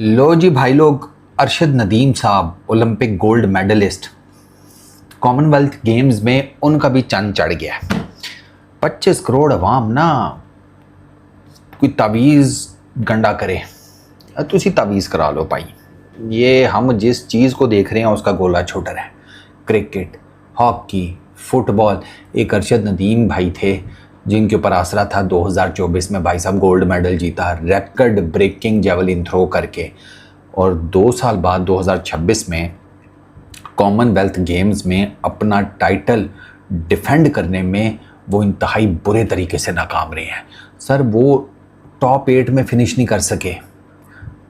लो जी भाई लोग, अरशद नदीम साहब Olympic gold medalist. Commonwealth Games में उनका भी चंद चढ़ गया है। 25 करोड़ अवाम ना कोई तावीज़ गंडा करे, तुसी तावीज़ करा लो भाई। ये हम जिस चीज़ को देख रहे हैं उसका गोला छोटा है। Cricket, hockey, football. एक अरशद नदीम भाई थे जिनके ऊपर आसरा था 2024 में। भाई साहब गोल्ड मेडल जीता रिकॉर्ड ब्रेकिंग जेवलिन थ्रो करके, और 2 साल बाद 2026 में कॉमनवेल्थ गेम्स में अपना टाइटल डिफेंड करने में वो इंतहाई बुरे तरीके से नाकाम रहे हैं। सर वो टॉप 8 में फिनिश नहीं कर सके।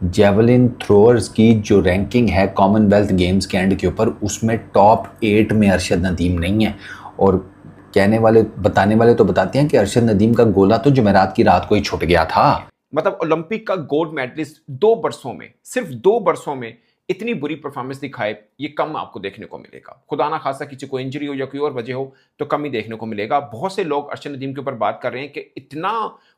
जेवलिन थ्रोअर्स की जो रैंकिंग है कॉमनवेल्थ गेम्स के एंड के ऊपर, उसमें टॉप 8 में अरशद नदीम नहीं है। और कहने वाले बताने वाले तो बताते हैं कि अरशद नदीम का गोला तो जुमेरात की रात को ही छूट गया था। मतलब ओलंपिक का गोल्ड मेडलिस्ट 2 वर्षों में, सिर्फ 2 वर्षों में इतनी बुरी परफॉर्मेंस दिखाए, ये कम आपको देखने को मिलेगा। खुदा ना खासा किसी को इंजरी हो या कोई और वजह हो तो कम ही देखने को मिलेगा। बहुत से लोग अरशद नदीम के ऊपर बात कर रहे हैं कि इतना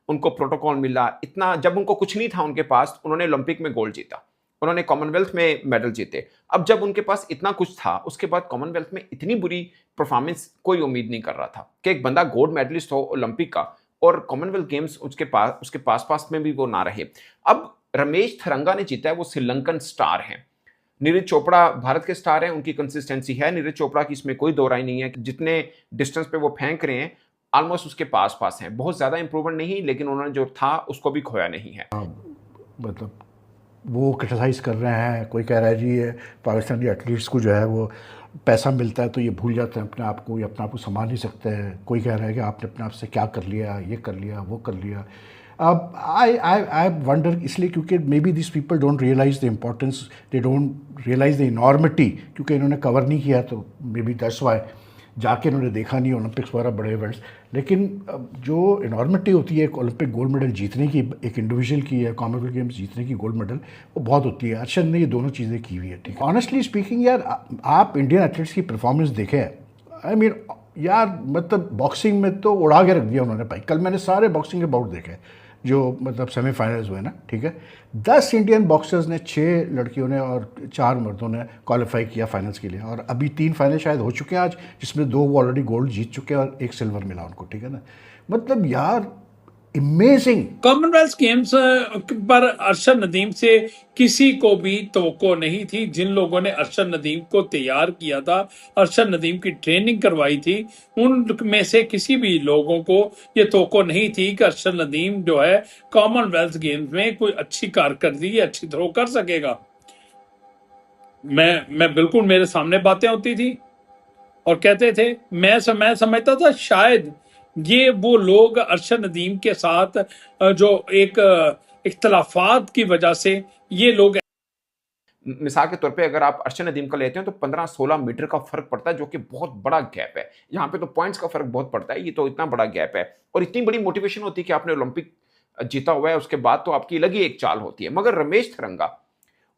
उनको प्रोटोकॉल मिला, इतना जब उनको कुछ नहीं था उनके पास, उन्होंने ओलंपिक में गोल्ड जीता, उन्होंने कॉमनवेल्थ में मेडल जीते। अब जब उनके पास इतना कुछ था, उसके बाद कॉमनवेल्थ में इतनी बुरी परफॉर्मेंस कोई उम्मीद नहीं कर रहा था कि एक बंदा गोल्ड मेडलिस्ट हो ओलंपिक का और कॉमनवेल्थ गेम्स उसके पास में भी वो ना रहे। अब रमेश थरंगा ने जीता है, वो श्रीलंकन स्टार हैं। नीरज चोपड़ा भारत के स्टार हैं, उनकी कंसिस्टेंसी है। नीरज चोपड़ा की इसमें कोई दो राय नहीं है कि जितने डिस्टेंस पे वो फेंक रहे हैं ऑलमोस्ट उसके पास हैं। बहुत ज्यादा इंप्रूवमेंट नहीं, लेकिन उन्होंने जो था उसको भी खोया नहीं है। मतलब वो क्रिटिसाइज़ कर रहे हैं, कोई कह रहा है जी ये पाकिस्तानी एथलीट्स को जो है वो पैसा मिलता है तो ये भूल जाते हैं अपने आप को, ये अपने आप को संभाल नहीं सकते हैं। कोई कह रहा है कि आपने अपने आप से क्या कर लिया, ये कर लिया, वो कर लिया। अब आई वंडर, इसलिए क्योंकि maybe this people don't realize the importance, they don't realize the enormity, क्योंकि इन्होंने कवर नहीं किया तो मे बी दैट्स वाई जाके उन्होंने देखा नहीं ओलंपिक्स वगैरह बड़े इवेंट्स। लेकिन जो इनॉर्मिटी होती है एक ओलंपिक गोल्ड मेडल जीतने की, एक इंडिविजुअल की है कॉमनवेल्थ गेम्स जीतने की गोल्ड मेडल, वो बहुत होती है। अरशद ने ये दोनों चीज़ें की हुई है। ठीक है, ऑनेस्टली स्पीकिंग यार, आप इंडियन एथलीट्स की परफॉर्मेंस देखें, आई मीन यार, मतलब बॉक्सिंग में तो उड़ा के रख दिया उन्होंने भाई। कल मैंने सारे बॉक्सिंग के बाउट देखे जो मतलब सेमीफाइनल्स हुए ना, ठीक है। 10 इंडियन बॉक्सर्स ने, 6 लड़कियों ने और 4 मर्दों ने क्वालिफाई किया फाइनल्स के लिए, और अभी 3 फाइनल शायद हो चुके हैं आज, जिसमें 2 वो ऑलरेडी गोल्ड जीत चुके हैं और 1 सिल्वर मिला उनको, ठीक है ना। मतलब यार अमेजिंग। कॉमनवेल्थ गेम्स पर अरशद नदीम से किसी को भी तवक्को नहीं थी। जिन लोगों ने अरशद नदीम को तैयार किया था, अरशद नदीम की ट्रेनिंग करवाई थी, उनमें से किसी भी लोगों को ये तवक्को नहीं थी कि अरशद नदीम जो है कॉमनवेल्थ गेम्स में कोई अच्छी कारकर्दगी, अच्छी थ्रो कर सकेगा। मैं बिल्कुल, मेरे सामने बातें होती थी और कहते थे, मैं समझता था शायद ये वो लोग अरशद नदीम के साथ जो एक इख्तलाफात की वजह से ये लोग। मिसाल के तौर पे अगर आप अरशद नदीम का लेते हैं तो 15-16 मीटर का फर्क पड़ता है, जो कि बहुत बड़ा गैप है। यहाँ पे तो पॉइंट्स का फर्क बहुत पड़ता है, ये तो इतना बड़ा गैप है। और इतनी बड़ी मोटिवेशन होती है कि आपने ओलंपिक जीता हुआ है, उसके बाद तो आपकी अलग ही एक चाल होती है। मगर रमेश थरंगा,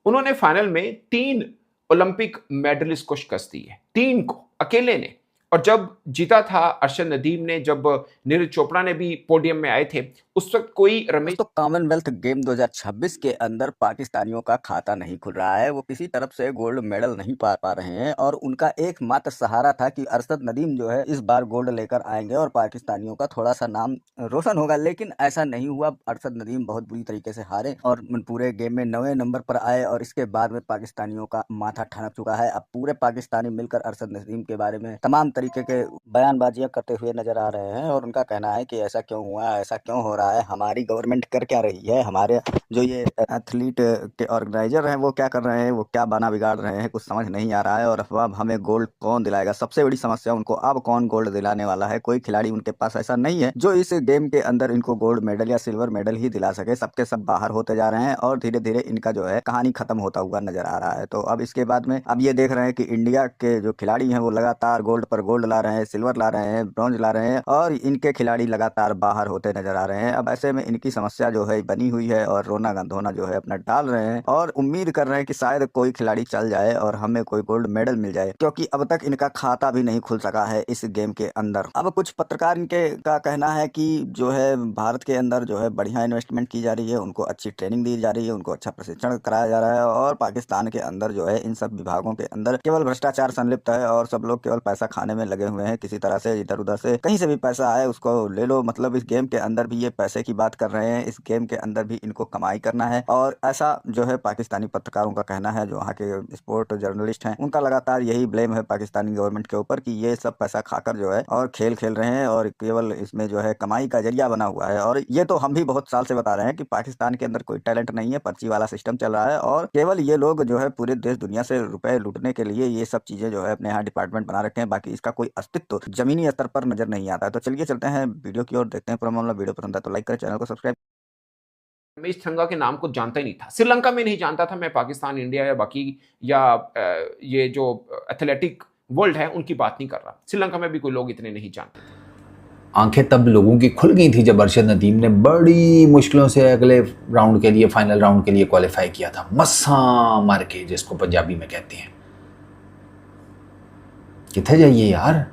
उन्होंने फाइनल में 3 ओलंपिक मेडलिस्ट को शिकस्त दी है, 3 को अकेले ने। और जब जीता था अरशद नदीम ने, जब नीरज चोपड़ा ने भी पोडियम में आए थे, उस वक्त कोई रमेश तो कॉमनवेल्थ गेम 2026 के अंदर पाकिस्तानियों का खाता नहीं खुल रहा है। वो किसी तरफ से गोल्ड मेडल नहीं पा रहे हैं और उनका एकमात्र सहारा था कि अरशद नदीम जो है इस बार गोल्ड लेकर आएंगे और पाकिस्तानियों का थोड़ा सा नाम रोशन होगा, लेकिन ऐसा नहीं हुआ। अरशद नदीम बहुत बुरी तरीके से हारे और पूरे गेम में 9वें नंबर पर आए और इसके बाद में पाकिस्तानियों का माथा ठनक चुका है। अब पूरे पाकिस्तानी मिलकर अरशद नदीम के बारे में तमाम तरीके के बयानबाजियां करते हुए नजर आ रहे हैं और उनका कहना है कि ऐसा क्यों हुआ, ऐसा क्यों हो रहा है, हमारी गवर्नमेंट कर क्या रही है, हमारे जो ये एथलीट के ऑर्गेनाइजर हैं वो क्या कर रहे हैं, वो क्या बना बिगाड़ रहे हैं, कुछ समझ नहीं आ रहा है। और अब हमें गोल्ड कौन दिलाएगा, सबसे बड़ी समस्या उनको अब कौन गोल्ड दिलाने वाला है। कोई खिलाड़ी उनके पास ऐसा नहीं है जो इस गेम के अंदर इनको गोल्ड मेडल या सिल्वर मेडल ही दिला सके। सबके सब बाहर होते जा रहे हैं और धीरे धीरे इनका जो है कहानी खत्म होता हुआ नजर आ रहा है। तो अब इसके बाद में अब ये देख रहे हैं कि इंडिया के जो खिलाड़ी हैं वो लगातार गोल्ड पर गोल्ड ला रहे हैं, सिल्वर ला रहे हैं, ब्रॉन्ज ला रहे हैं और इनके खिलाड़ी लगातार बाहर होते नजर आ रहे हैं। अब ऐसे में इनकी समस्या जो है बनी हुई है और रोना गंधोना जो है अपना डाल रहे हैं और उम्मीद कर रहे हैं कि शायद कोई खिलाड़ी चल जाए और हमें कोई गोल्ड मेडल मिल जाए, क्योंकि अब तक इनका खाता भी नहीं खुल सका है इस गेम के अंदर। अब कुछ पत्रकार इनके का कहना है कि जो है भारत के अंदर जो है बढ़िया इन्वेस्टमेंट की जा रही है, उनको अच्छी ट्रेनिंग दी जा रही है, उनको अच्छा प्रशिक्षण कराया जा रहा है और पाकिस्तान के अंदर जो है इन सब विभागों के अंदर केवल भ्रष्टाचार संलिप्त है और सब लोग केवल पैसा खाने में लगे हुए हैं। किसी तरह से इधर उधर से कहीं से भी पैसा आए उसको ले लो, मतलब इस गेम के अंदर भी ये पैसे की बात कर रहे हैं, इस गेम के अंदर भी इनको कमाई करना है। और ऐसा जो है पाकिस्तानी पत्रकारों का कहना है, जो वहाँ के स्पोर्ट जर्नलिस्ट हैं, उनका लगातार यही ब्लेम है पाकिस्तानी गवर्नमेंट के ऊपर कि ये सब पैसा खाकर जो है और खेल खेल रहे हैं और केवल इसमें जो है कमाई का जरिया बना हुआ है। और ये तो हम भी बहुत साल से बता रहे हैं कि पाकिस्तान के अंदर कोई टैलेंट नहीं है, पर्ची वाला सिस्टम चल रहा है और केवल ये लोग जो है पूरे देश दुनिया से रुपए लूटने के लिए ये सब चीजें जो है अपने यहाँ डिपार्टमेंट बना रखे हैं, बाकी इसका कोई अस्तित्व जमीनी स्तर पर नजर नहीं आता है। तो चलिए चलते हैं वीडियो की ओर, देखते हैं पूरा मामला। वीडियो पसंद है तो लाइक करें, चैनल को सब्सक्राइब। मैं इस थंगा के नाम को जानता ही नहीं था, श्रीलंका में नहीं जानता था मैं, पाकिस्तान, इंडिया या बाकी या ये जो एथलेटिक वर्ल्ड है उनकी बात नहीं कर रहा, श्रीलंका में भी कोई लोग इतने नहीं जानते। आंखें तब लोगों की खुल गई थी जब अरशद नदीम ने बड़ी मुश्किलों से अगले राउंड के लिए, फाइनल राउंड के लिए क्वालिफाई किया था, मस्सा मार के, जिसको पंजाबी में कहते हैं। किथे जाइए यार,